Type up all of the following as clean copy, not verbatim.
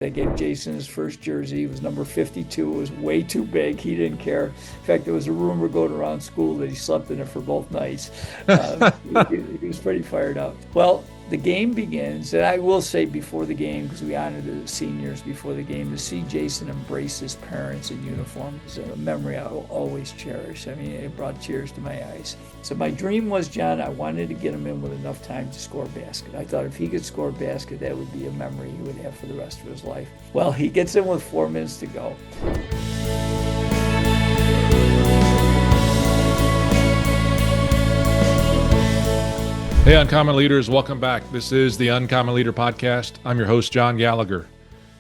They gave Jason his first jersey. It was number 52. It was way too big. He didn't care. In fact, there was a rumor going around school that he slept in it for both nights. He was pretty fired up. Well, the game begins, and I will say before the game, because we honored the seniors before the game, to see Jason embrace his parents in uniform is a memory I will always cherish. I mean, it brought tears to my eyes. So my dream was, John, I wanted to get him in with enough time to score a basket. I thought if he could score a basket, that would be a memory he would have for the rest of his life. Well, he gets in with 4 minutes to go. Hey, Uncommon Leaders, welcome back. This is the Uncommon Leader Podcast. I'm your host, John Gallagher.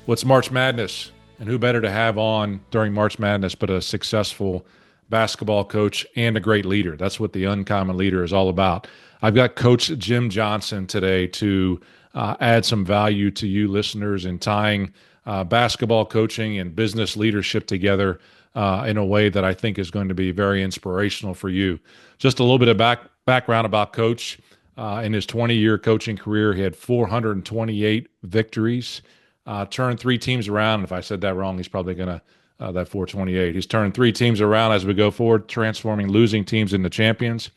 What's March Madness? And who better to have on during March Madness but a successful basketball coach and a great leader? That's what the Uncommon Leader is all about. I've got Coach Jim Johnson today to add some value to you listeners in tying basketball coaching and business leadership together in a way that I think is going to be very inspirational for you. Just a little bit of background about Coach. In his 20-year coaching career, he had 428 victories, turned 3 teams around. If I said that wrong, he's probably going to, that 428. He's turned 3 teams around as we go forward, transforming losing teams into champions.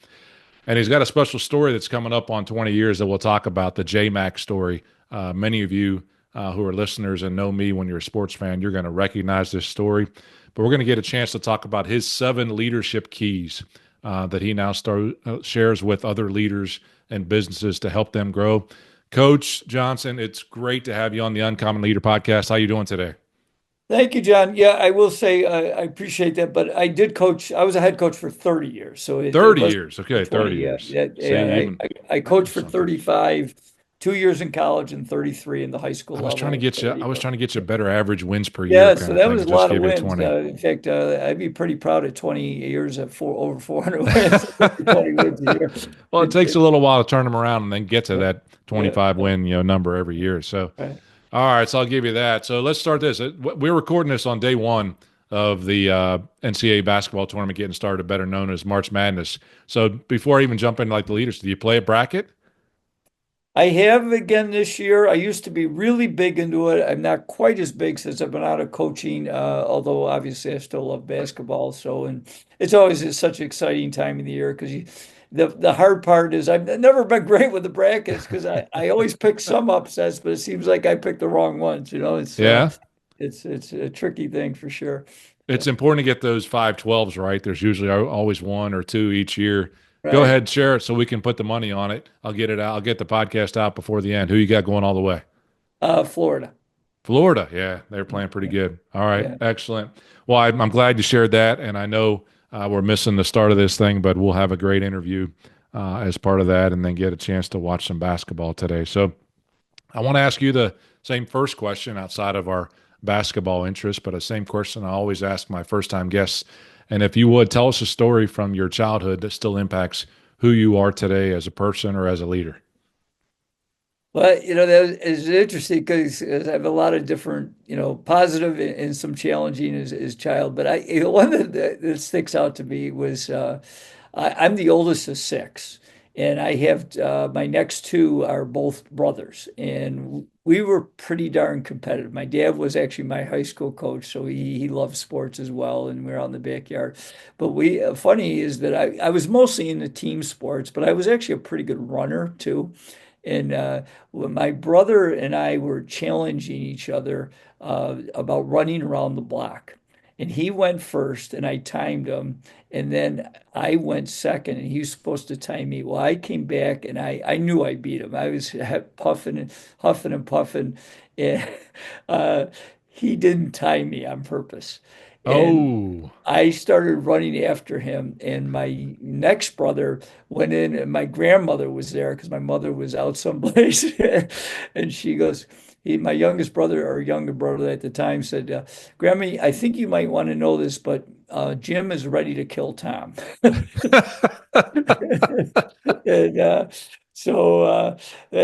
And he's got a special story that's coming up on 20 years that we'll talk about, the J-Mac story. Many of you who are listeners and know me when you're a sports fan, you're going to recognize this story. But we're going to get a chance to talk about his 7 leadership keys that he now shares with other leaders and businesses to help them grow. Coach Johnson, it's great to have you on the Uncommon Leader Podcast. How are you doing today? Thank you, John. Yeah, I will say I appreciate that, but I did coach. I was a head coach for 30 years, so it 30 wasn't years. Okay, 20. 30 Yeah, years. yeah, See, yeah. even I coached for something. 35, 2 years in college and 33 in the high school I was trying to level. get you. I was trying to get you better average wins per year Yeah, so kind of that thing, was and a just lot of give you wins. 20. In fact, I'd be pretty proud of 20 years at over 400 wins, 20 wins a year. Well, it It, takes it, a little while to turn them around and then get to yeah, that yeah, 25 win, number every year. So, right. all right, so I'll give you that. So let's start this. We're recording this on day 1 of the NCAA basketball tournament getting started, better known as March Madness. So before I even jump into like the leaders, do you play a bracket? I have again this year. I used to be really big into it. I'm not quite as big since I've been out of coaching, although obviously I still love basketball. So, and it's always such an exciting time of the year because the hard part is I've never been great with the brackets because I always pick some upsets, but it seems like I picked the wrong ones. Yeah. It's a tricky thing for sure. It's So, important to get those 512s right. There's usually always 1 or 2 each year. Go right. ahead, share it so we can put the money on it. I'll get it out. I'll get the podcast out before the end. Who you got going all the way? Florida. Florida. Yeah, they're playing pretty good. All right, Yeah. excellent. Well, I'm glad you shared that, and I know we're missing the start of this thing, but we'll have a great interview as part of that, and then get a chance to watch some basketball today. So I want to ask you the same first question outside of our basketball interest, but the same question I always ask my first time guests. And if you would tell us a story from your childhood that still impacts who you are today as a person or as a leader. Well, that is interesting because I have a lot of different, positive and some challenging as child. But one that sticks out to me was I'm the oldest of 6, and I have my next 2 are both brothers, and we were pretty darn competitive. My dad was actually my high school coach, so he loved sports as well, and we were out in the backyard. But funny is that I was mostly into team sports, but I was actually a pretty good runner too. And when my brother and I were challenging each other about running around the block. And he went first, and I timed him. And then I went second, and he was supposed to time me. Well, I came back, and I knew I beat him. I was puffing and huffing and puffing. And uh, he didn't time me on purpose. And Oh, I started running after him, and my next brother went in, and my grandmother was there because my mother was out someplace, and she goes, my youngest brother or younger brother at the time said, "Grammy, I think you might want to know this, but Jim is ready to kill Tom." And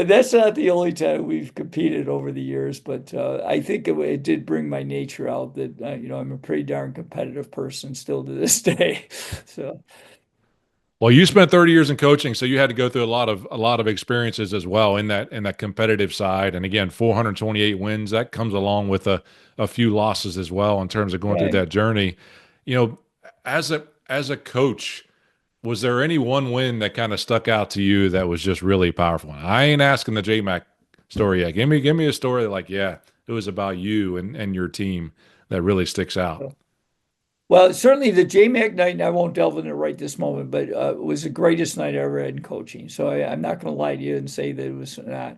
that's not the only time we've competed over the years, but I think it did bring my nature out that I'm a pretty darn competitive person still to this day. So Well, you spent 30 years in coaching, so you had to go through a lot of experiences as well in that competitive side. And again, 428 wins, that comes along with a few losses as well in terms of going through Right. that journey. You know, as a coach, was there any one win that kind of stuck out to you that was just really powerful? I ain't asking the J Mac story yet. Give me a story like, yeah, it was about you and your team that really sticks out. Well, certainly the JMAC night, and I won't delve into it right this moment, but it was the greatest night I ever had in coaching. So I'm not going to lie to you and say that it was not.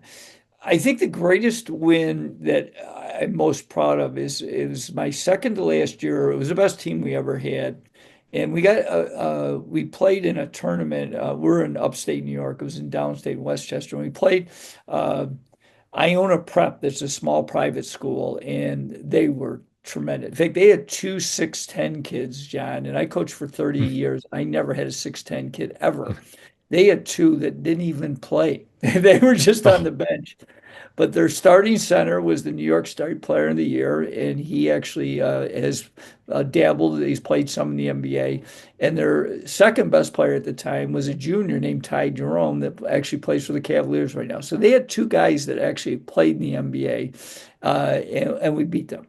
I think the greatest win that I'm most proud of is it was my second to last year. It was the best team we ever had, and we played in a tournament. We're in upstate New York. It was in downstate Westchester, and we played. Uh, Iona Prep, that's a small private school, and they were tremendous. In fact, they had two 6'10" kids, John, and I coached for 30 years. I never had a 6'10" kid ever. They had two that didn't even play. They were just on Oh, the bench. But their starting center was the New York State Player of the Year, and he actually has dabbled. He's played some in the NBA. And their second best player at the time was a junior named Ty Jerome that actually plays for the Cavaliers right now. So they had two guys that actually played in the NBA, and we beat them.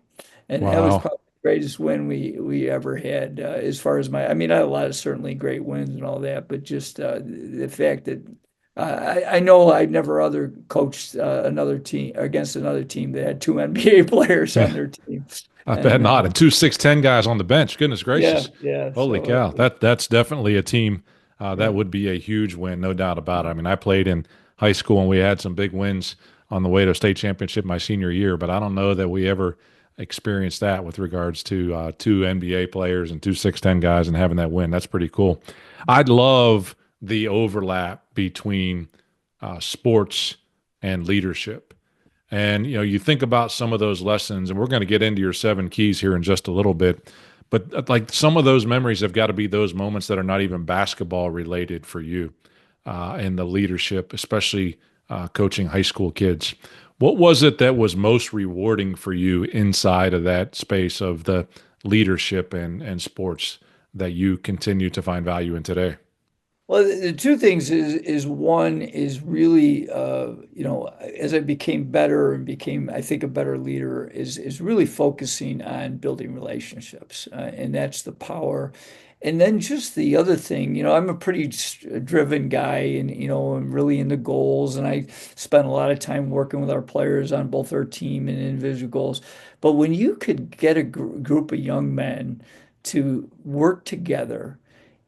And that was wow. probably the greatest win we ever had as far as my. I mean, I had a lot of certainly great wins and all that, but just the fact that I know I've never other coached another team against another team that had two NBA players on Yeah. their team, I bet and not. And two 6'10" guys on the bench. Goodness yeah, gracious. yeah. Holy So cow. That's definitely a team that yeah, would be a huge win, no doubt about it. I mean, I played in high school and we had some big wins on the way to a state championship my senior year, but I don't know that we ever experienced that with regards to two NBA players and two 6'10" guys and having that win. That's pretty cool. I'd love the overlap between sports and leadership. And you think about some of those lessons, and we're going to get into your seven keys here in just a little bit. But like some of those memories have got to be those moments that are not even basketball related for you, and the leadership, especially coaching high school kids. What was it that was most rewarding for you inside of that space of the leadership and sports that you continue to find value in today? well, the two things is one is really as I became better and became I think a better leader is really focusing on building relationships, and that's the power. And then just the other thing, I'm a pretty driven guy, and I'm really into goals, and I spend a lot of time working with our players on both our team and individual goals. But when you could get a group of young men to work together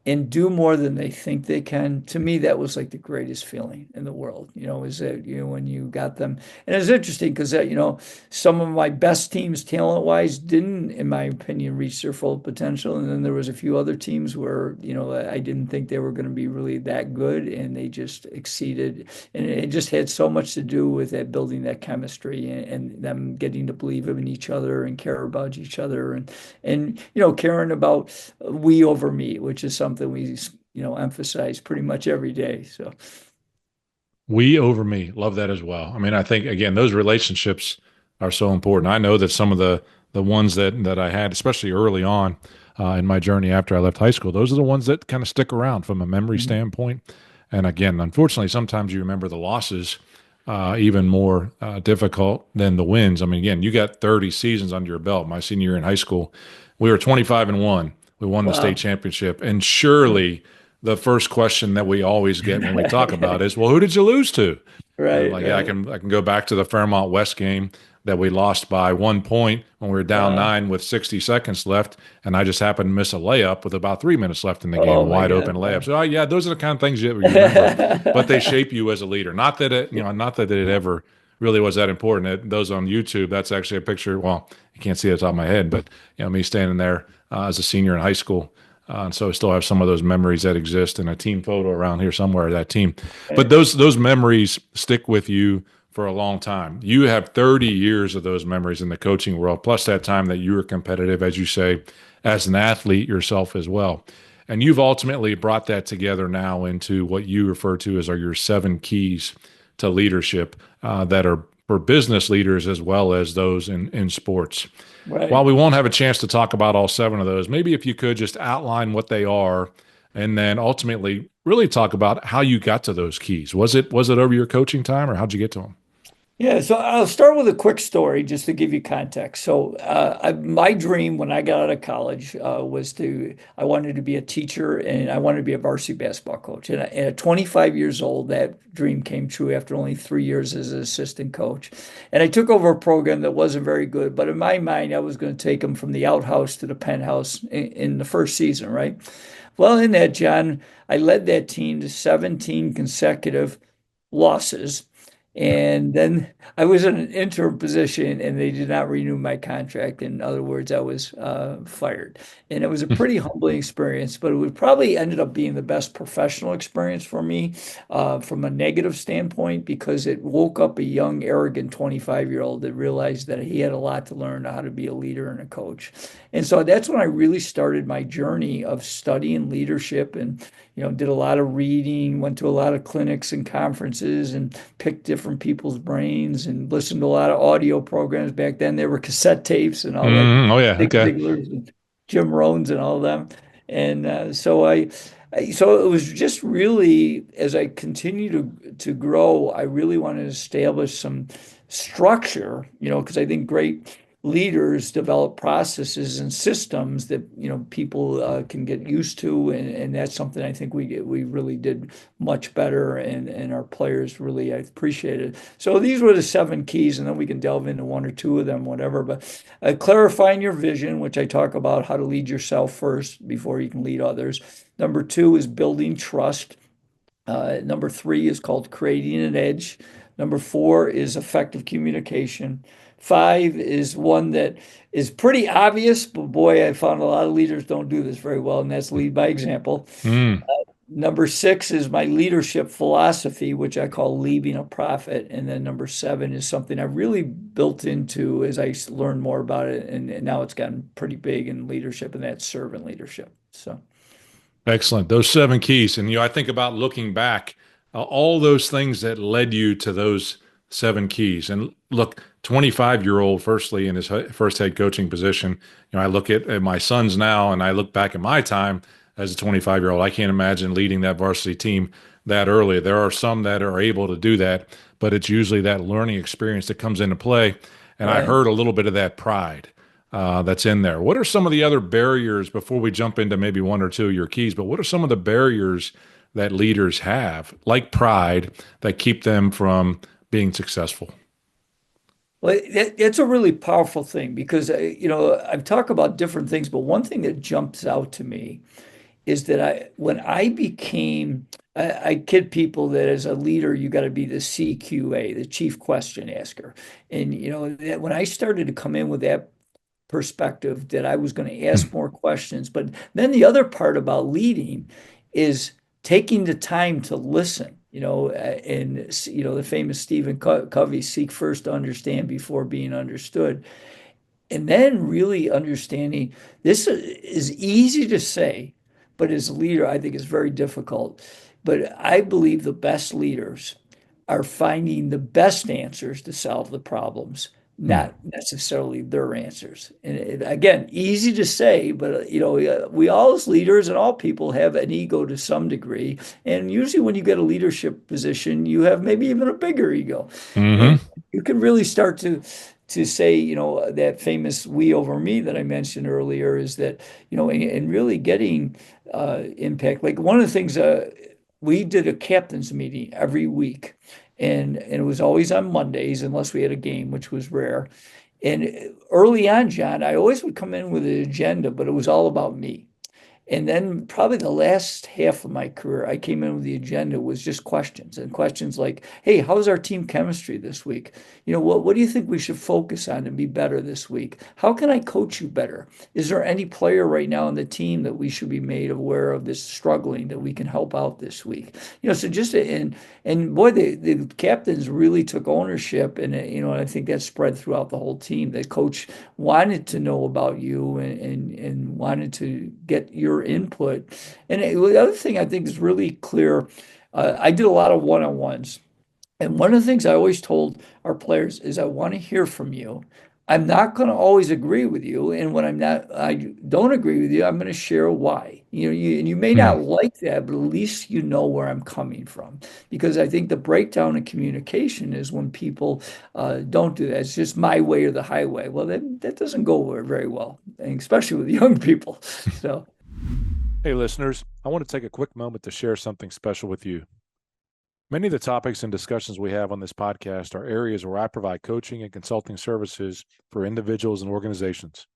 and do more than they think they can. To me, that was like the greatest feeling in the world, is that, when you got them. And it's interesting because some of my best teams, talent-wise, didn't, in my opinion, reach their full potential. And then there was a few other teams where, I didn't think they were going to be really that good, and they just exceeded. And it just had so much to do with that building that chemistry and them getting to believe in each other and care about each other and caring about we over me, which is something we emphasize pretty much every day. So We over me. Love that as well. I mean, I think again, those relationships are so important. I know that some of the ones that I had, especially early on in my journey after I left high school, those are the ones that kind of stick around from a memory mhm. standpoint. And again, unfortunately, sometimes you remember the losses even more difficult than the wins. I mean, again, you got 30 seasons under your belt. My senior year in high school, we were 25-1. We won the state Wow. championship, and surely the first question that we always get when we talk about is, well, who did you lose to? And I'm Right, like, yeah, I right. can I can go back to the Fairmont West game that we lost by 1 point when we were down Wow. nine with 60 seconds left, and I just happened to miss a layup with about 3 minutes left in the game, a Oh my wide God. open layup. Wow. So yeah, those are the kind of things you remember, but they shape you as a leader. Not that it ever really was that important. Those on YouTube, that's actually a picture. Well, you can't see it off my head, but me standing there as a senior in high school. And so I still have some of those memories that exist in a team photo around here somewhere, that team. But Right. those memories stick with you for a long time. You have 30 years of those memories in the coaching world, plus that time that you were competitive, as you say, as an athlete yourself as well. And you've ultimately brought that together now into what you refer to as are your seven keys to leadership that are for business leaders as well as those in sports. While Right. we won't have a chance to talk about all seven of those, maybe if you could just outline what they are and then ultimately really talk about how you got to those keys. Was it over your coaching time, or how'd you get to them? Yeah, so I'll start with a quick story just to give you context. So, my dream when I got out of college I wanted to be a teacher and I wanted to be a varsity basketball coach. And at 25 years old, that dream came true after only 3 years as an assistant coach. And I took over a program that wasn't very good, but in my mind, I was going to take them from the outhouse to the penthouse in the first season, right? Well, in that, John, I led that team to 17 consecutive losses. And then I was in an interim position and they did not renew my contract. In other words, I was fired. And it was a pretty humbling experience, but it would probably ended up being the best professional experience for me from a negative standpoint because it woke up a young, arrogant 25-year-old that realized that he had a lot to learn how to be a leader and a coach. And so that's when I really started my journey of studying leadership and did a lot of reading, went to a lot of clinics and conferences and picked different people's brains and listened to a lot of audio programs. Back then, there were cassette tapes and all that, Oh yeah, Zig okay. Ziglars and Jim Rohns and all of them. And so it was just really as I continue to grow, I really want to establish some structure, because I think great leaders develop processes and systems that people can get used to, and that's something I think we really did much better, and our players really I appreciate it. So these were the seven keys, and then we can delve into one or two of them, whatever. But clarifying your vision, which I talk about how to lead yourself first before you can lead others. Number two is building trust. Number three is called creating an edge. Number four is effective communication. Five is one that is pretty obvious, but boy, I found a lot of leaders don't do this very well, and that's lead by example. Mm. Number six is my leadership philosophy, which I call leaving a profit. And then number seven is something I really built into as I learned more about it. And now it's gotten pretty big in leadership, and that's servant leadership. So. Excellent. Those seven keys. And, I think about looking back, all those things that led you to those seven keys. And look, 25-year-old, firstly, in his first head coaching position, I look at my sons now and I look back at my time as a 25-year-old. I can't imagine leading that varsity team that early. There are some that are able to do that, but it's usually that learning experience that comes into play. And I Right. heard a little bit of that pride that's in there. What are some of the other barriers before we jump into maybe one or two of your keys? But what are some of the barriers that leaders have, like pride, that keep them from being successful? Well, it's a really powerful thing because, I've talked about different things, but one thing that jumps out to me is that when I became, I kid people that as a leader, you got to be the CQA, the chief question asker. And, that when I started to come in with that perspective that I was going to Hmm. ask more questions. But then the other part about leading is taking the time to listen. And the famous Stephen Covey, seek first to understand before being understood. And then really understanding this is easy to say, but as a leader, I think it's very difficult. But I believe the best leaders are finding the best answers to solve the problems, Hmm. not necessarily their answers. And again, easy to say, but we all as leaders and all people have an ego to some degree. And usually when you get a leadership position, you have maybe even a bigger ego. Mm-hmm. And you can really start to say, that famous we over me that I mentioned earlier is that, and really getting impact. Like one of the things we did a captain's meeting every week, and it was always on Mondays unless we had a game, which was rare. And early on, John, I always would come in with an agenda, but it was all about me. And then probably the last half of my career, I came in with the agenda was just questions and questions like, hey, how's our team chemistry this week? What do you think we should focus on to be better this week? How can I coach you better? Is there any player right now in the team that we should be made aware of this struggling that we can help out this week? So just and boy, the captains really took ownership, and I think that spread throughout the whole team. The coach wanted to know about you and wanted to get your input. And the other thing I think is really clear, I did a lot of one-on-ones. And one of the things I always told our players is I want to hear from you, I'm not going to always agree with you, and when I don't agree with you, I'm going to share why. And you may Hmm. not like that, but at least you know where I'm coming from. Because I think the breakdown in communication is when people don't do that. It's just my way or the highway. Well, that doesn't go very well, and especially with young people. So, Hey, listeners, I want to take a quick moment to share something special with you. Many of the topics and discussions we have on this podcast are areas where I provide coaching and consulting services for individuals and organizations.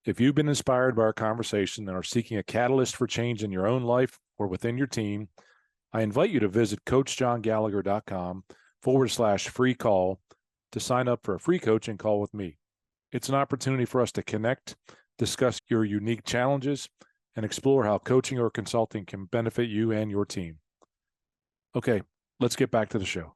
If you've been inspired by our conversation and are seeking a catalyst for change in your own life or within your team, I invite you to visit coachjohngallagher.com/free call to sign up for a free coaching call with me. It's an opportunity for us to connect, discuss your unique challenges, and explore how coaching or consulting can benefit you and your team. Okay, let's get back to the show.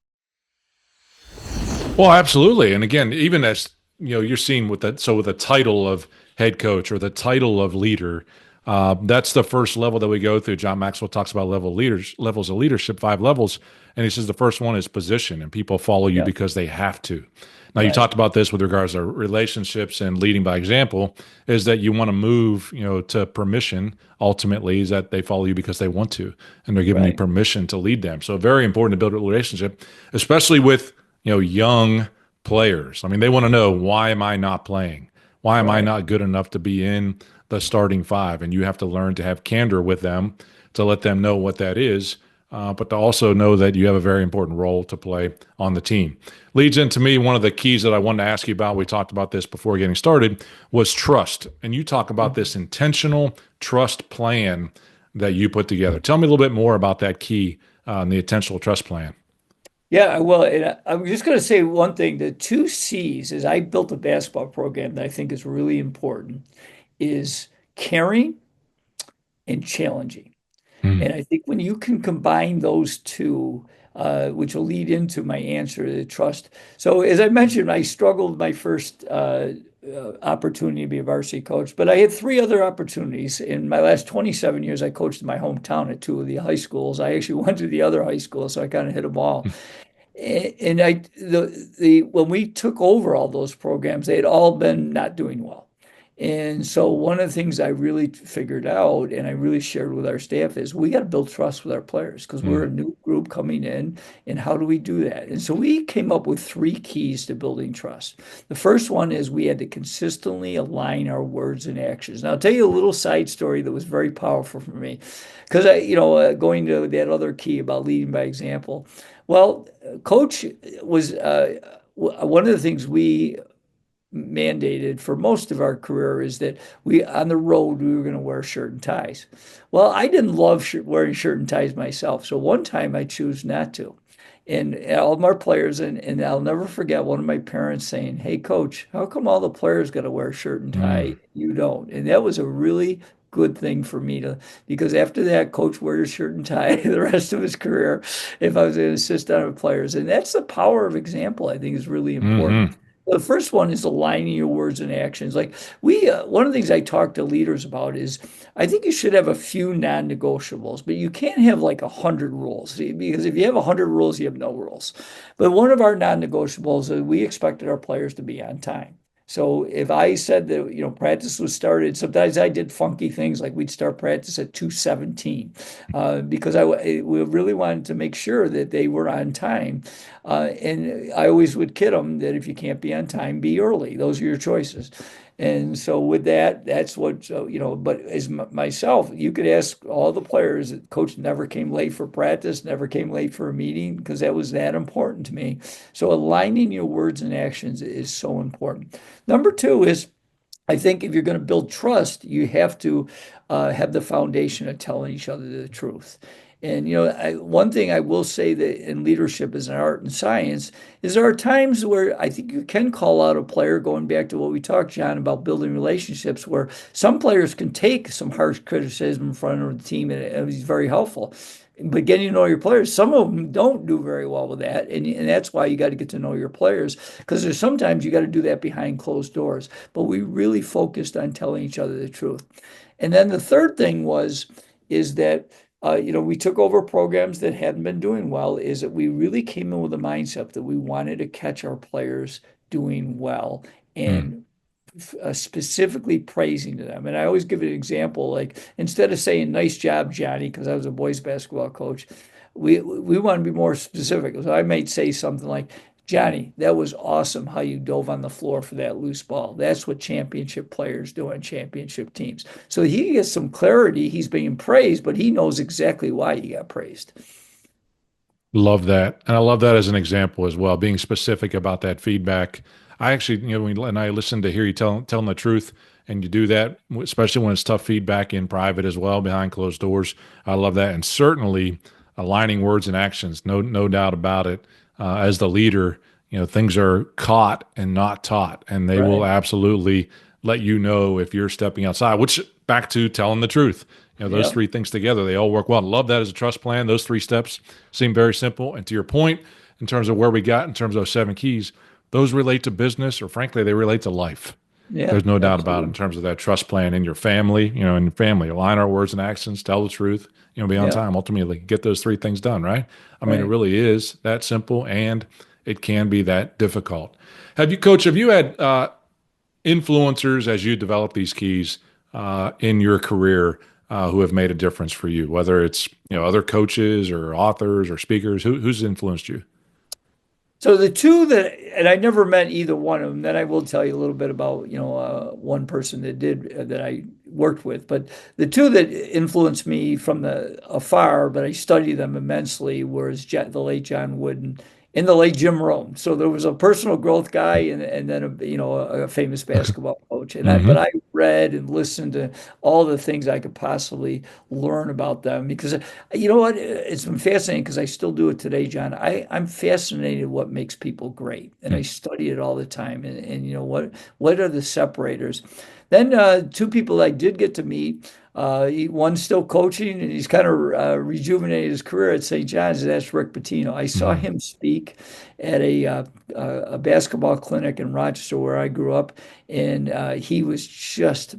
Well, absolutely. And again, even as you're seeing with that, so with the title of head coach or the title of leader, that's the first level that we go through. John Maxwell talks about levels of leadership, 5 levels, and he says the first one is position, and people follow you yeah, because they have to. Now, you right, talked about this with regards to relationships and leading by example, is that you want to move, to permission. Ultimately, is that they follow you because they want to, and they're giving you right, permission to lead them. So, very important to build a relationship, especially with young players. I mean, they want to know, why am I not playing? Why am I right. not good enough to be in the starting five? And you have to learn to have candor with them to let them know what that is, but to also know that you have a very important role to play on the team. Leads into me, one of the keys that I wanted to ask you about, we talked about this before getting started, was trust. And you talk about Mhm. this intentional trust plan that you put together. Tell me a little bit more about that key the intentional trust plan. Yeah, well, and I'm just going to say one thing. The two C's is I built a basketball program that I think is really important is caring and challenging. Mm, And I think when you can combine those two, which will lead into my answer to trust. So as I mentioned, I struggled my first opportunity to be a varsity coach, but I had three other opportunities. In my last 27 years, I coached in my hometown at two of the high schools. I actually went to the other high school, so I kind of hit them all. And the when we took over all those programs, they had all been not doing well. And so one of the things I really figured out and I really shared with our staff is we got to build trust with our players because we're mm, a new group coming in. And how do we do that? And so we came up with three keys to building trust. The first one is we had to consistently align our words and actions. Now I'll tell you a little side story that was very powerful for me because going to that other key about leading by example. Well, coach was one of the things we mandated for most of our career is that we on the road we were going to wear shirt and ties. Well, I didn't love wearing shirt and ties myself, so one time I chose not to. And all of our players, and I'll never forget one of my parents saying, "Hey, coach, how come all the players got to wear shirt and tie? mm, You don't?" And that was a really good thing for me to, because after that, coach wore his shirt and tie the rest of his career if I was going to assist on our players. And that's the power of example, I think is really important. mm, The first one is aligning your words and actions. Like one of the things I talk to leaders about is I think you should have a few non-negotiables, but you can't have like 100 rules because if you have 100 rules, you have no rules. But one of our non-negotiables is we expected our players to be on time. So if I said that, practice was started, sometimes I did funky things like we'd start practice at 2:17 because we really wanted to make sure that they were on time. And I always would kid them that if you can't be on time, be early. Those are your choices. And so with that, that's what, but as myself, you could ask all the players, coach never came late for practice, never came late for a meeting because that was that important to me. So aligning your words and actions is so important. Number two is I think if you're going to build trust, you have to have the foundation of telling each other the truth. And one thing I will say that in leadership as an art and science is there are times where I think you can call out a player, going back to what we talked, John, about building relationships, where some players can take some harsh criticism in front of the team, and it's very helpful. But getting to know your players, some of them don't do very well with that, and that's why you got to get to know your players because there's sometimes you got to do that behind closed doors. But we really focused on telling each other the truth. And then the third thing is that we took over programs that hadn't been doing well, is that we really came in with a mindset that we wanted to catch our players doing well Hmm. and specifically praising to them. And I always give an example, like instead of saying "nice job, Johnny," because I was a boys basketball coach, we want to be more specific. So I might say something like, "Johnny, that was awesome how you dove on the floor for that loose ball. That's what championship players do on championship teams." So he gets some clarity. He's being praised, but he knows exactly why he got praised. Love that. And I love that as an example as well, being specific about that feedback. I actually, and I listen to hear you telling the truth, and you do that, especially when it's tough feedback in private as well, behind closed doors. I love that. And certainly aligning words and actions, no doubt about it. As the leader, things are caught and not taught, and they will Right. absolutely let you know if you're stepping outside, which back to telling the truth. Those Yeah. three things together, they all work well. Love that as a trust plan. Those three steps seem very simple. And to your point, in terms of where we got in terms of those 7 keys, those relate to business, or frankly, they relate to life. Yeah. There's no doubt about it in Absolutely. terms of that trust plan in your family, in your family, align our words and actions, tell the truth, be on Yeah. time, ultimately get those three things done, right? I mean, it Right. really is that simple, and it can be that difficult. Have you had influencers as you develop these keys in your career who have made a difference for you, whether it's other coaches or authors or speakers? Who's influenced you? So the two that, and I never met either one of them. Then I will tell you a little bit about, one person that did that I worked with. But the two that influenced me from the afar, but I studied them immensely, was the late John Wooden and the late Jim Rome. So there was a personal growth guy, and then a famous basketball coach. But Hmm. I read and listened to all the things I could possibly learn about them because you know what? It's been fascinating because I still do it today, John. I'm fascinated what makes people great, and I study it all the time. And what are the separators? Then two people I did get to meet. One's still coaching, and he's kind of rejuvenated his career at St. John's. And that's Rick Pitino. I saw Hmm. him speak at a basketball clinic in Rochester, where I grew up, and he was just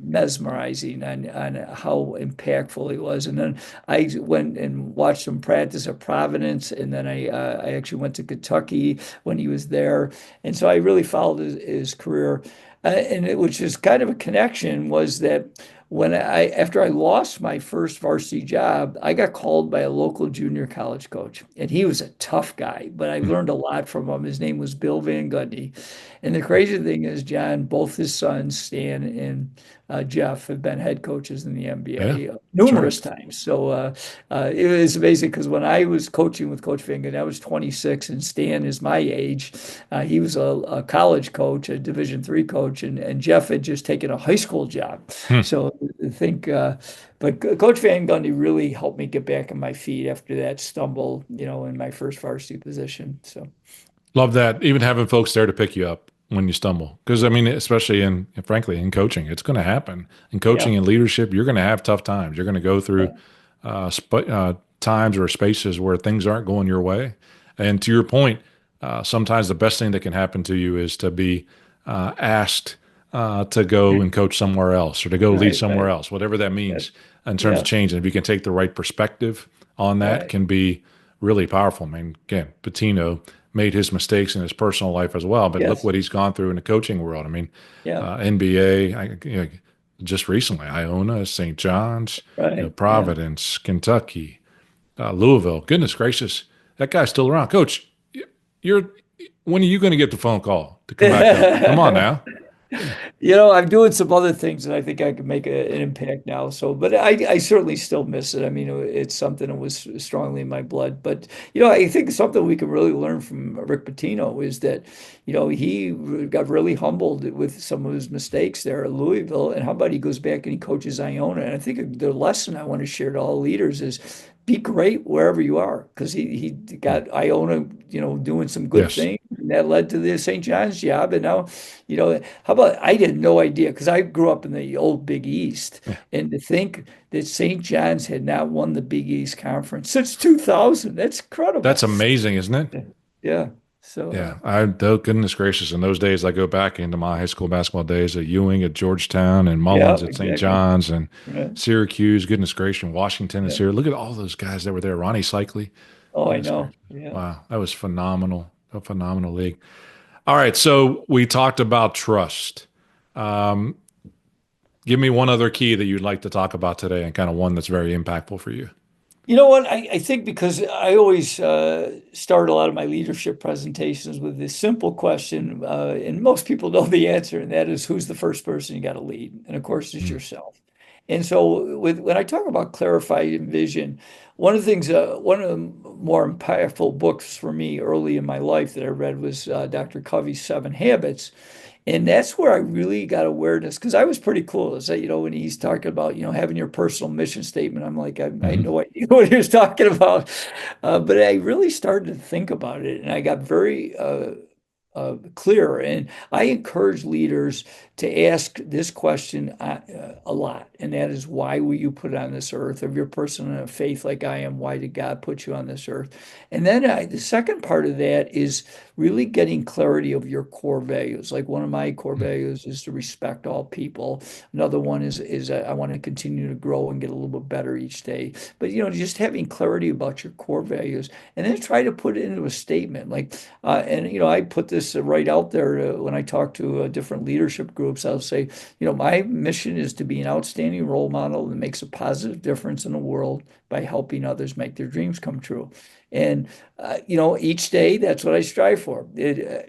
mesmerizing on how impactful he was. And then I went and watched him practice at Providence, and then I actually went to Kentucky when he was there, and so I really followed his career. Which is kind of a connection was that when after I lost my first varsity job, I got called by a local junior college coach, and he was a tough guy, but I learned a lot from him. His name was Bill Van Gundy, and the crazy thing is, John, both his sons, Stan and Jeff, have been head coaches in the Yeah, NBA that's right. numerous times. So it was amazing because when I was coaching with Coach Van Gundy, I was 26, and Stan is my age. He was a college coach, a Division III coach, and Jeff had just taken a high school job. Hmm. So I think, but Coach Van Gundy really helped me get back on my feet after that stumble, in my first varsity position. So Love that. Even having folks there to pick you up when you stumble. Because, I mean, especially frankly, in coaching, it's going to happen. In yeah, coaching and leadership, you're going to have tough times. You're going to go through yeah, times or spaces where things aren't going your way. And to your point, sometimes the best thing that can happen to you is to be asked to go and coach somewhere else or to go lead right, somewhere right, else, whatever that yeah, means in terms of yeah, change. And if you can take the right perspective on that, right, can be really powerful. I mean, again, Patino made his mistakes in his personal life as well, but look yes, what he's gone through in the coaching world. I mean, yeah, NBA, just recently, Iona, St. John's, right, yeah. Providence, Kentucky, Louisville. Goodness gracious, that guy's still around. Coach, you're when are you going to get the phone call to come back up? Come on now. I'm doing some other things and I think I can make an impact now. So, but I certainly still miss it. I mean, it's something that was strongly in my blood. But, I think something we can really learn from Rick Pitino is that, he got really humbled with some of his mistakes there at Louisville. And how about he goes back and he coaches Iona? And I think the lesson I want to share to all leaders is be great wherever you are, because he got Iona, doing some good Yes. things, and that led to the St. John's job. And now, how about I had no idea because I grew up in the old Big East, Yeah. and to think that St. John's had not won the Big East Conference since 2000, that's That's incredible. amazing, isn't it? Yeah. So, Yeah, goodness gracious. In those days, I go back into my high school basketball days at Ewing, at Georgetown, and yeah, Mullins at St. exactly. John's, and Right. Syracuse. Goodness gracious, and Washington and Yeah. Syracuse. Look at all those guys that were there. Ronnie Cycli. Oh, I Goodness know. gracious. Yeah. Wow, that was phenomenal. A phenomenal league. All right. So we talked about trust. Um, Give me one other key that you'd like to talk about today and kind of one that's very impactful for you. You know what? I think because I always start a lot of my leadership presentations with this simple question, and most people know the answer, and that is who's the first person you got to lead? And of course, it's Mm, yourself. And so, when I talk about clarifying vision, one of the things, one of the more impactful books for me early in my life that I read was Dr. Covey's Seven Habits. And that's where I really got awareness because I was pretty cool. Is that, when he's talking about, having your personal mission statement, I'm like, I had mhm. no idea what he was talking about. But I really started to think about it and I got very clear. And I encourage leaders to ask this question a lot. And that is, why were you put on this earth? If you're a person of faith like I am, why did God put you on this earth? And then the second part of that is really getting clarity of your core values. Like one of my core values is to respect all people. Another one is I want to continue to grow and get a little bit better each day. But just having clarity about your core values, and then try to put it into a statement. Like, and I put this right out there when I talk to different leadership groups. I'll say, my mission is to be an outstanding role model that makes a positive difference in the world by helping others make their dreams come true. And each day, that's what I strive for.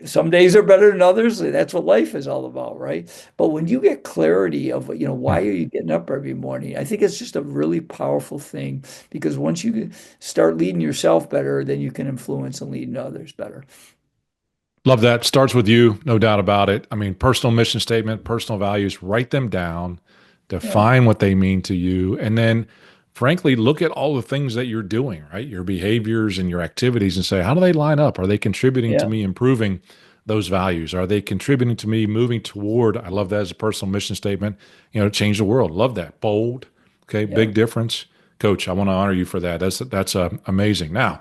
Some days are better than others. That's what life is all about, right? But when you get clarity of, why are you getting up every morning? I think it's just a really powerful thing because once you start leading yourself better, then you can influence and lead others better. Love that. Starts with you, no doubt about it. I mean, personal mission statement, personal values, write them down, Yeah, define what they mean to you, and then frankly, look at all the things that you're doing, right? Your behaviors and your activities and say, how do they line up? Are they contributing to yeah, me improving those values? Are they contributing to me moving toward, I love that as a personal mission statement, change the world. Love that. Bold. Okay, yeah. big difference. Coach, I want to honor you for that. That's amazing. Now,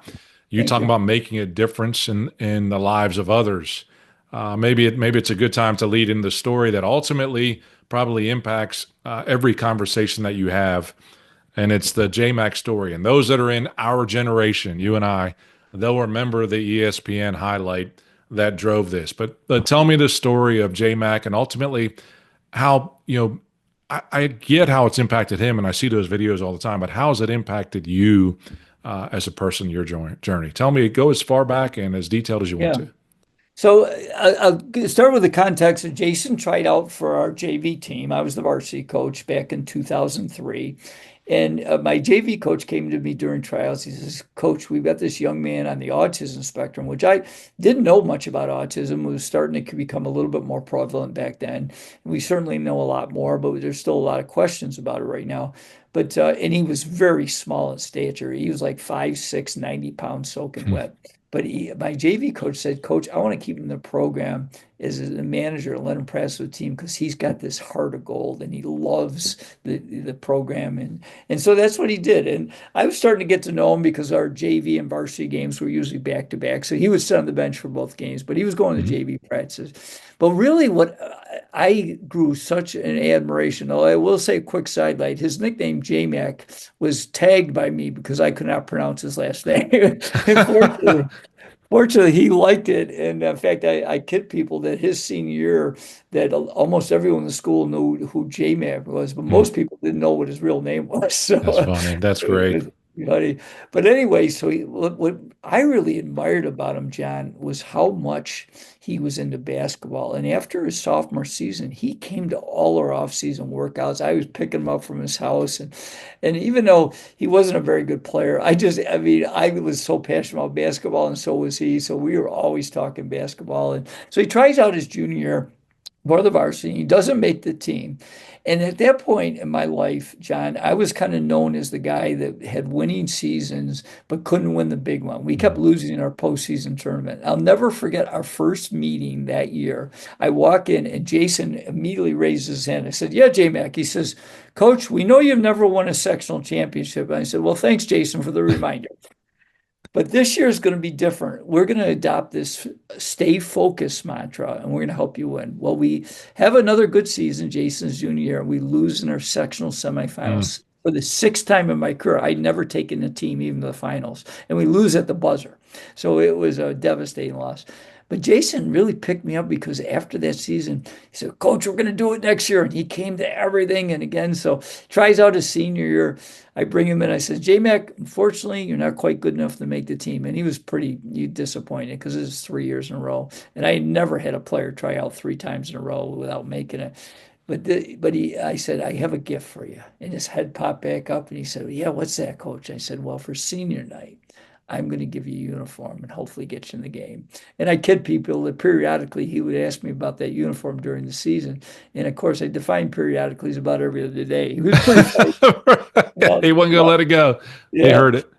you Thank talk you. about making a difference in the lives of others. Maybe it's a good time to lead in the story that ultimately probably impacts every conversation that you have, and it's the JMac story. And those that are in our generation, you and I, they'll remember the ESPN highlight that drove this. But tell me the story of JMac and ultimately how I get how it's impacted him, and I see those videos all the time. But how has it impacted you as a person, your journey? Tell me, go as far back and as detailed as you want Yeah. to. So I'll start with the context that Jason tried out for our JV team. I was the varsity coach back in 2003. And my JV coach came to me during tryouts. He says, Coach, we've got this young man on the autism spectrum, which I didn't know much about autism. It was starting to become a little bit more prevalent back then. We certainly know a lot more, but there's still a lot of questions about it right now. But and he was very small in stature. He was like 5'6", 90 pounds soaking Hmm. wet. But my JV coach said, Coach, I want to keep him in the program as a manager and let him practice with the team because he's got this heart of gold and he loves the program. And so that's what he did. And I was starting to get to know him because our JV and varsity games were usually back to back. So he would sit on the bench for both games, but he was going to Hmm. JV practices. But really, what I grew such an admiration. Though I will say, quick sidelight: his nickname J-Mac was tagged by me because I could not pronounce his last name. Unfortunately, Fortunately, he liked it, and in fact, I kid people that his senior year, that almost everyone in the school knew who J-Man was, but Hmm. most people didn't know what his real name was. So That's funny. That's it great. was funny. But anyway, so what I really admired about him, John, was how much he was into basketball. And after his sophomore season, he came to all our off-season workouts. I was picking him up from his house, and even though he wasn't a very good player, I mean, I was so passionate about basketball, and so was he. So we were always talking basketball. And so he tries out his junior year for the varsity. He doesn't make the team. And at that point in my life, John, I was kind of known as the guy that had winning seasons but couldn't win the big one. We kept Mhm. losing our postseason tournament. I'll never forget our first meeting that year. I walk in and Jason immediately raises his hand. I said, "Yeah, J Mac." He says, "Coach, we know you've never won a sectional championship." And I said, "Well, thanks, Jason, for the reminder. But this year is going to be different. We're going to adopt this stay focused mantra and we're going to help you win." Well, we have another good season, Jason's junior year. We lose in our sectional Mm. semifinals for the sixth time in my career. I'd never taken a team even to the finals, and we lose at the buzzer. So it was a devastating loss. But Jason really picked me up because after that season, he said, Coach, we're going to do it next year. And he came to everything. And again, so tries out his senior year. I bring him in. I said, J-Mac, unfortunately, you're not quite good enough to make the team. And he was pretty disappointed because it was 3 years in a row. And I had never had a player try out 3 times in a row without making it. I said, I have a gift for you. And his head popped back up and he said, yeah, what's that, Coach? I said, well, for senior night, I'm going to give you a uniform and hopefully get you in the game. And I kid people that periodically he would ask me about that uniform during the season. And of course, I define periodically as about every other day. He was pretty funny. He wasn't gonna let it go. He Yeah. heard it.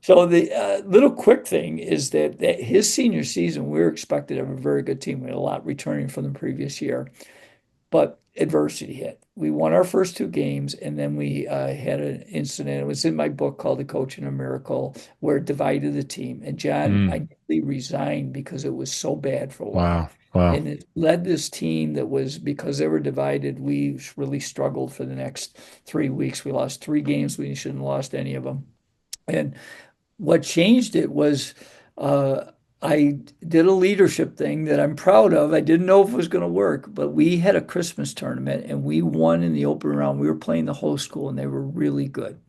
So the little quick thing is that his senior season, we were expected to have a very good team. We had a lot returning from the previous year. But adversity hit. We won our first 2 games, and then we had an incident. It was in my book called The Coach in a Miracle, where it divided the team. And John, Mm, I nearly resigned because it was so bad for a while. wow. Wow. And it led this team that was because they were divided, we really struggled for the next 3 weeks. We lost 3 games. We shouldn't have lost any of them. And what changed it was uh, I did a leadership thing that I'm proud of. I didn't know if it was going to work, but we had a Christmas tournament and we won in the open round. We were playing the whole school and they were really good.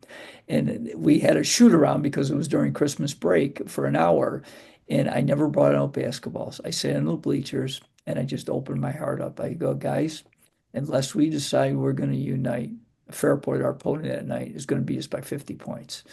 And we had a shoot around because it was during Christmas break for an hour. And I never brought out basketballs. I sat in the bleachers and I just opened my heart up. I go, guys, unless we decide we're going to unite, Fairport, our opponent that night, is going to beat us by 50 points.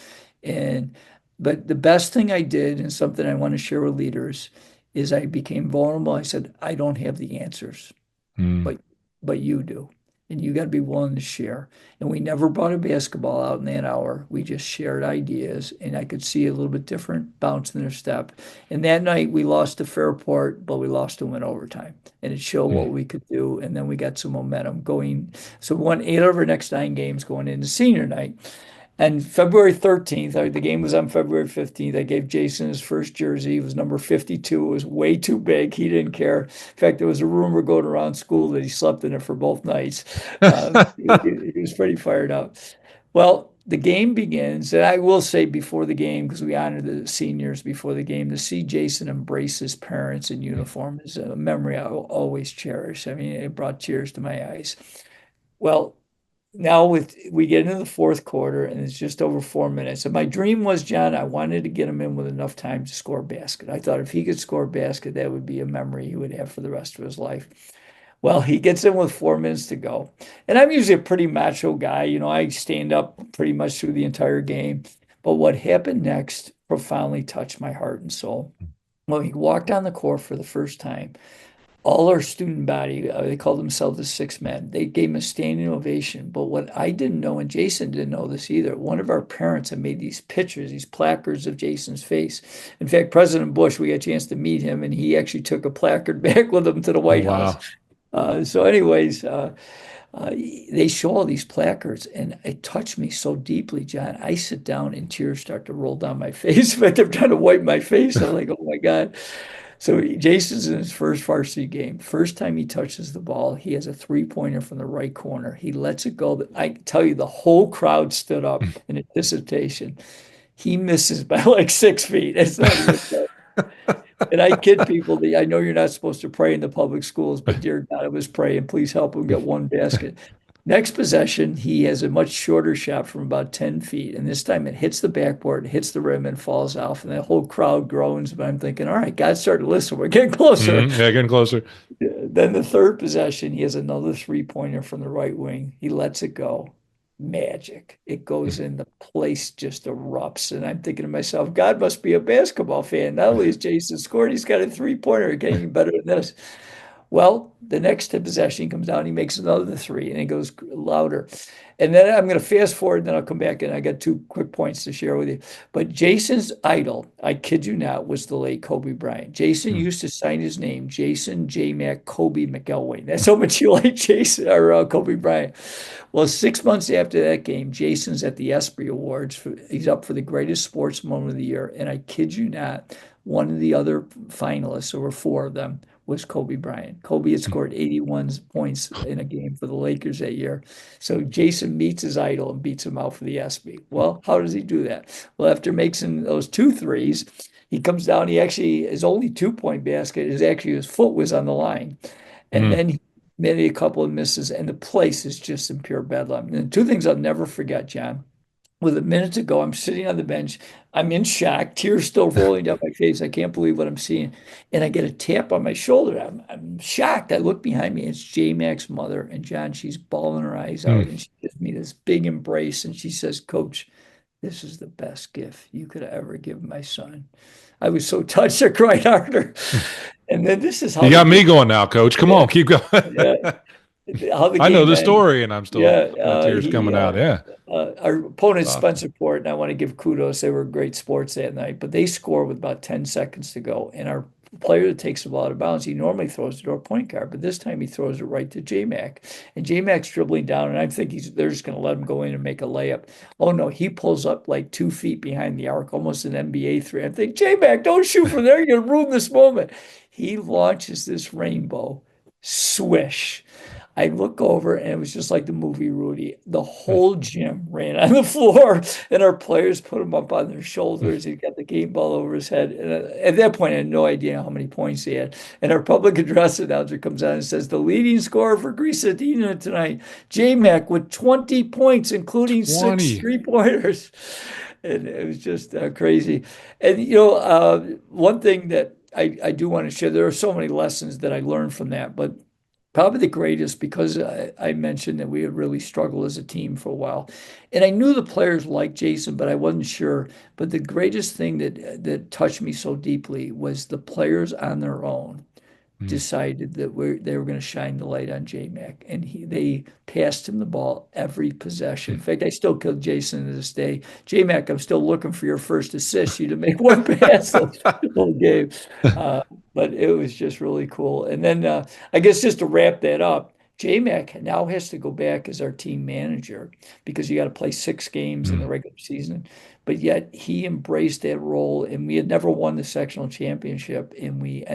And but the best thing I did, and something I want to share with leaders, is I became vulnerable. I said, I don't have the answers, Mm, but you do. And you got to be willing to share. And we never brought a basketball out in that hour. We just shared ideas, and I could see a little bit different bounce in their step. And that night we lost to Fairport, but we lost to win overtime. And it showed what mm, we could do. And then we got some momentum going. So we won 8 of our next 9 games going into senior night. And February 13th, the game was on February 15th. I gave Jason his first jersey. It was number 52. It was way too big. He didn't care. In fact, there was a rumor going around school that he slept in it for both nights. He was pretty fired up. Well, the game begins, and I will say before the game, because we honored the seniors before the game, to see Jason embrace his parents in uniform is a memory I will always cherish. I mean, it brought tears to my eyes. Well, now we get into the fourth quarter and it's just over 4 minutes. And my dream was, John, I wanted to get him in with enough time to score a basket. I thought if he could score a basket, that would be a memory he would have for the rest of his life. Well, he gets in with 4 minutes to go. And I'm usually a pretty macho guy. You know, I stand up pretty much through the entire game. But what happened next profoundly touched my heart and soul. Well, he walked on the court for the first time, all our student body, they called themselves the six men. They gave him a standing ovation. But what I didn't know, and Jason didn't know this either, one of our parents had made these pictures, these placards of Jason's face. In fact, President Bush, we had a chance to meet him, and he actually took a placard back with him to the oh, White House. wow. They show all these placards, and it touched me so deeply, John. I sit down, and tears start to roll down my face. In fact, I'm trying to wipe my face. I'm like, oh my God. So Jason's in his first varsity game. First time he touches the ball, he has a 3-pointer from the right corner. He lets it go. I tell you, the whole crowd stood up in anticipation. He misses by like 6 feet. It's not even close. And I kid people that I know you're not supposed to pray in the public schools, but dear God, I was praying, please help him get one basket. Next possession, he has a much shorter shot from about 10 feet. And this time it hits the backboard, hits the rim, and falls off. And the whole crowd groans. But I'm thinking, all right, God's starting to listen. We're getting closer. Mm, yeah, getting closer. Then the third possession, he has another 3-pointer from the right wing. He lets it go. Magic. It goes in, the place just erupts. And I'm thinking to myself, God must be a basketball fan. Not only is Jason scored, he's got a 3-pointer. Getting better than this. Well, the next possession comes down, he makes another three, and it goes louder. And then I'm going to fast forward, then I'll come back and I got 2 quick points to share with you. But Jason's idol, I kid you not, was the late Kobe Bryant. Jason Mm, used to sign his name, Jason J. Mac Kobe McElwain. That's how much you like Jason or Kobe Bryant. Well, 6 months after that game, Jason's at the ESPY Awards. He's up for the greatest sports moment of the year. And I kid you not, one of the other finalists, there were 4 of them, was Kobe Bryant. Kobe had mm, scored 81 points in a game for the Lakers that year. So Jason meets his idol and beats him out for the ESPY. Well, how does he do that? Well, after making those 2 threes, He comes down. He actually his only 2-point basket is actually his foot was on the line, and Mm. then he made a couple of misses, and the place is just in pure bedlam. And two things I'll never forget, John. With a minute to go, I'm sitting on the bench. I'm in shock, tears still rolling down my face. I can't believe what I'm seeing. And I get a tap on my shoulder. I'm shocked. I look behind me. It's J Mac's mother. And John, she's bawling her eyes out. Mm. And she gives me this big embrace. And she says, Coach, this is the best gift you could ever give my son. I was so touched. I cried harder. And then this is how You the got me game, going now, Coach. Come yeah, on, keep going. yeah, how the I know game the ends. story, and I'm still Yeah, got tears coming out. Yeah, our opponent's awesome. Spencer Port, and I want to give kudos. They were great sports that night, but they score with about 10 seconds to go. And our player that takes the ball out of bounds, he normally throws it to our point guard, but this time he throws it right to J-Mac. And J-Mac's dribbling down, and I think they're just going to let him go in and make a layup. Oh no, he pulls up like 2 feet behind the arc, almost an NBA three. I think, J-Mac, don't shoot from there. You're going to ruin this moment. He launches this rainbow. Swish. I look over and it was just like the movie Rudy. The whole gym ran on the floor and our players put him up on their shoulders. He got the game ball over his head. And at that point, I had no idea how many points he had. And our public address announcer comes on and says, the leading scorer for Greece Athena tonight, J-Mac with 20 points, including six 20. three-pointers. And it was just crazy. And, one thing that I do want to share, there are so many lessons that I learned from that, but probably the greatest because I mentioned that we had really struggled as a team for a while. And I knew the players liked Jason, but I wasn't sure. But the greatest thing that touched me so deeply was the players on their own Mm. decided that they were going to shine the light on J-Mac, and they passed him the ball every possession. In fact, I still kill Jason to this day. J-Mac, I'm still looking for your first assist. You to make one pass the whole game, uh, but it was just really cool. And then I guess just to wrap that up. J-Mac now has to go back as our team manager because you got to play 6 games in the Mm. regular season. But yet he embraced that role, and we had never won the sectional championship, and we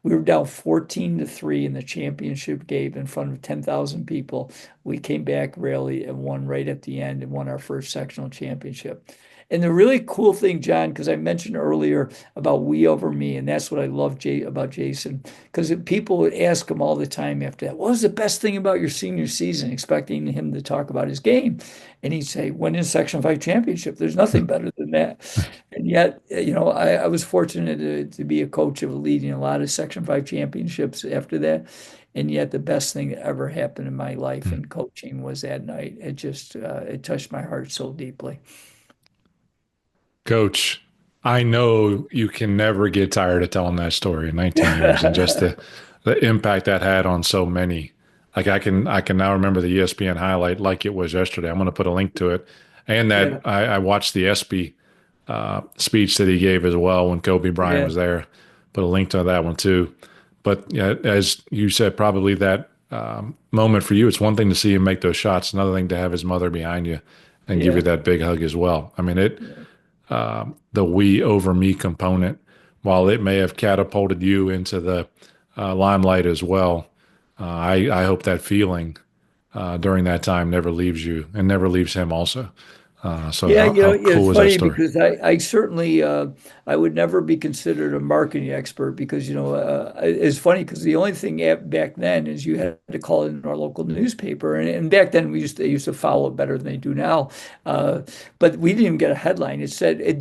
were down 14-3 in the championship game in front of 10,000 people. We came back rarely and won right at the end and won our first sectional championship. And the really cool thing, John, because I mentioned earlier about we over me, and that's what I love about Jason, because people would ask him all the time after that, what was the best thing about your senior season, expecting him to talk about his game? And he'd say, winning Section 5 championship. There's nothing better than that. And yet, I was fortunate to be a coach of leading a lot of Section 5 championships after that. And yet, the best thing that ever happened in my life Mm. in coaching was that night. It just, it touched my heart so deeply. Coach, I know you can never get tired of telling that story in 19 years and just the impact that had on so many. Like I can now remember the ESPN highlight like it was yesterday. I'm going to put a link to it, and that Yeah, I watched the ESPY speech that he gave as well when Kobe Bryant yeah, was there. Put a link to that one too. But yeah, as you said, probably that moment for you, it's one thing to see him make those shots, another thing to have his mother behind you and give you yeah, that big hug as well. I mean, yeah. the we over me component, while it may have catapulted you into the limelight as well, I hope that feeling during that time never leaves you and never leaves him also. So Yeah, how it's cool is that funny story? because I certainly I would never be considered a marketing expert because it's funny because the only thing back then is you had to call it in our local newspaper, and back then they used to follow it better than they do now, uh, but we didn't even get a headline. I said I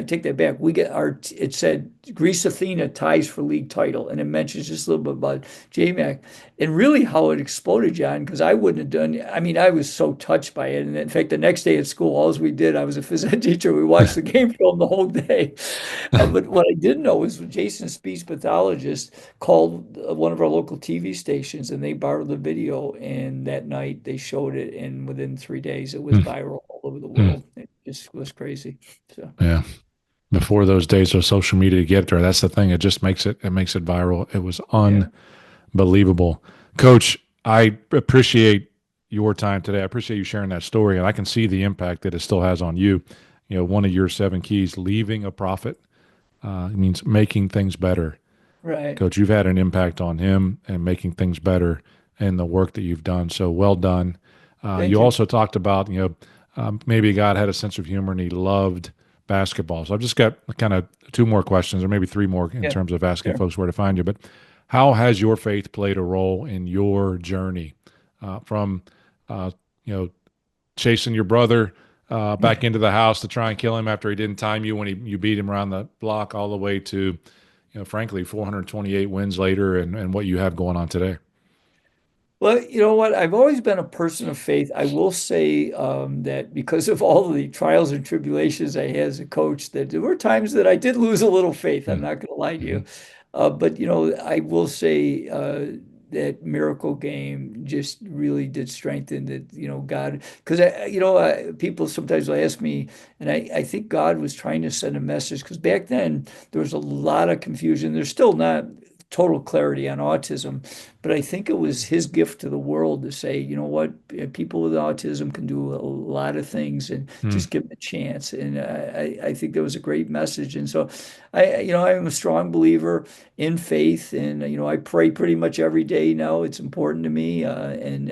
take that back. It said Greece Athena ties for league title, and it mentions just a little bit about JMac and really how it exploded, John, because I wouldn't have done. I mean, I was so touched by it, and in fact, the next day at school, all we did, I was a phys ed teacher. We watched the game film the whole day. But what I didn't know was Jason speech pathologist called one of our local TV stations, and they borrowed the video. And that night, they showed it, and within 3 days, it was Mm, viral all over the mm, world. It just was crazy. So yeah. Before those days of social media to get there, that's the thing. It makes it viral. It was yeah, unbelievable. Coach, I appreciate your time today. I appreciate you sharing that story, and I can see the impact that it still has on you. You know, one of your 7 keys, leaving a profit, means making things better. right. Coach, you've had an impact on him and making things better in the work that you've done. So well done. Thank You you. also talked about, maybe God had a sense of humor and he loved basketball. So I've just got kind of two more questions, or maybe three more in Yeah, terms of asking sure. folks where to find you. But how has your faith played a role in your journey from, uh, you know, chasing your brother back into the house to try and kill him after he didn't time you when you beat him around the block, all the way to, frankly, 428 wins later and what you have going on today? Well, you know what? I've always been a person of faith. I will say that because of all the trials and tribulations I had as a coach, that there were times that I did lose a little faith. I'm not going to lie to Mm-hmm. you. But, I will say that miracle game just really did strengthen that, God, because, people sometimes will ask me, and I think God was trying to send a message because back then there was a lot of confusion. There's still not total clarity on autism. But I think it was his gift to the world to say, you know what, people with autism can do a lot of things and Mm. just give them a chance. And I think that was a great message. And so I'm a strong believer in faith, and I pray pretty much every day now. It's important to me, and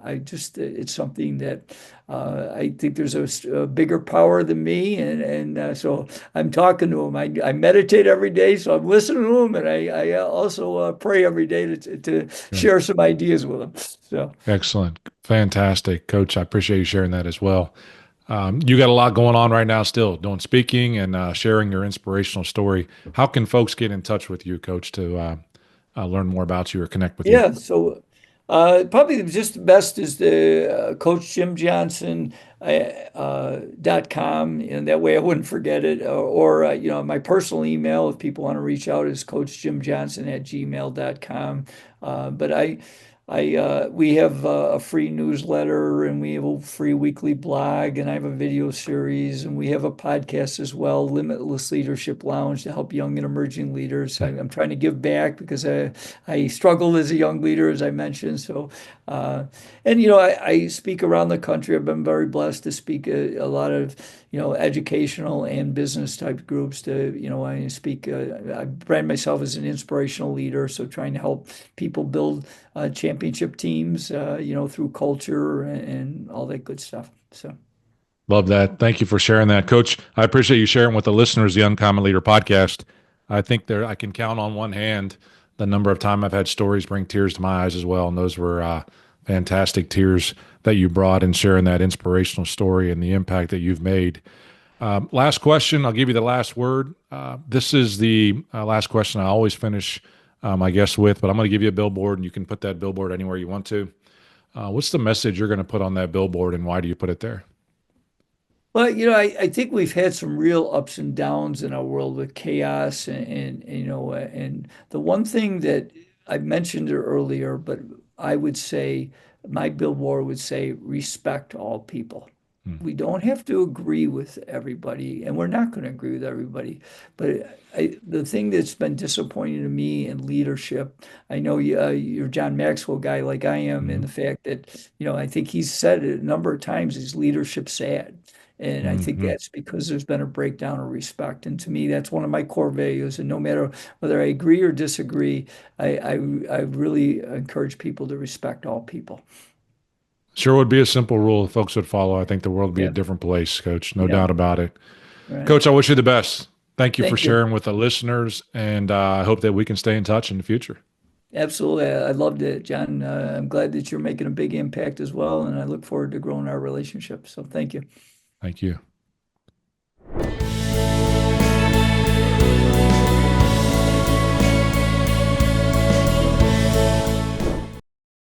I just it's something that I think there's a bigger power than me, and so I'm talking to him. I meditate every day, so I'm listening to him, and I also pray every day to Good. share some ideas with him. So Excellent. Fantastic. Coach, I appreciate you sharing that as well. You got a lot going on right now still, doing speaking and sharing your inspirational story. How can folks get in touch with you, Coach, to learn more about you or connect with you? yeah, so probably just the best is the Coach Jim Johnson .com, and that way I wouldn't forget it. Or my personal email, if people want to reach out, is coachjimjohnson@gmail.com. But we have a free newsletter, and we have a free weekly blog, and I have a video series, and we have a podcast as well, Limitless Leadership Lounge, to help young and emerging leaders. I'm trying to give back because I struggled as a young leader, as I mentioned. So, and I speak around the country. I've been very blessed to speak a lot of educational and business type groups. I speak. I brand myself as an inspirational leader, so trying to help people build championship teams, through culture and all that good stuff. So. Love that. Thank you for sharing that, Coach. I appreciate you sharing with the listeners the Uncommon Leader podcast. I think I can count on one hand the number of time I've had stories bring tears to my eyes as well, and those were fantastic tears that you brought in sharing that inspirational story and the impact that you've made. Last question. I'll give you the last word. This is the last question I always finish my guests with, but I'm going to give you a billboard, and you can put that billboard anywhere you want to. What's the message you're going to put on that billboard, and why do you put it there? Well, I think we've had some real ups and downs in our world with chaos and the one thing that I mentioned it earlier, but I would say my billboard would say respect all people. Hmm. We don't have to agree with everybody, and we're not going to agree with everybody. But the thing that's been disappointing to me in leadership, I know you're a John Maxwell guy like I am, Hmm. and the fact that, I think he's said it a number of times, is leadership sad. And I think Hmm. that's because there's been a breakdown of respect. And to me, that's one of my core values. And no matter whether I agree or disagree, I really encourage people to respect all people. Sure would be a simple rule if folks would follow. I think the world would be a Yeah. different place, Coach. No Yeah. doubt about it. Right. Coach, I wish you the best. Thank you for Thank you. sharing with the listeners, and I hope that we can stay in touch in the future. Absolutely. I loved it, John. I'm glad that you're making a big impact as well. And I look forward to growing our relationship. So thank you. Thank you.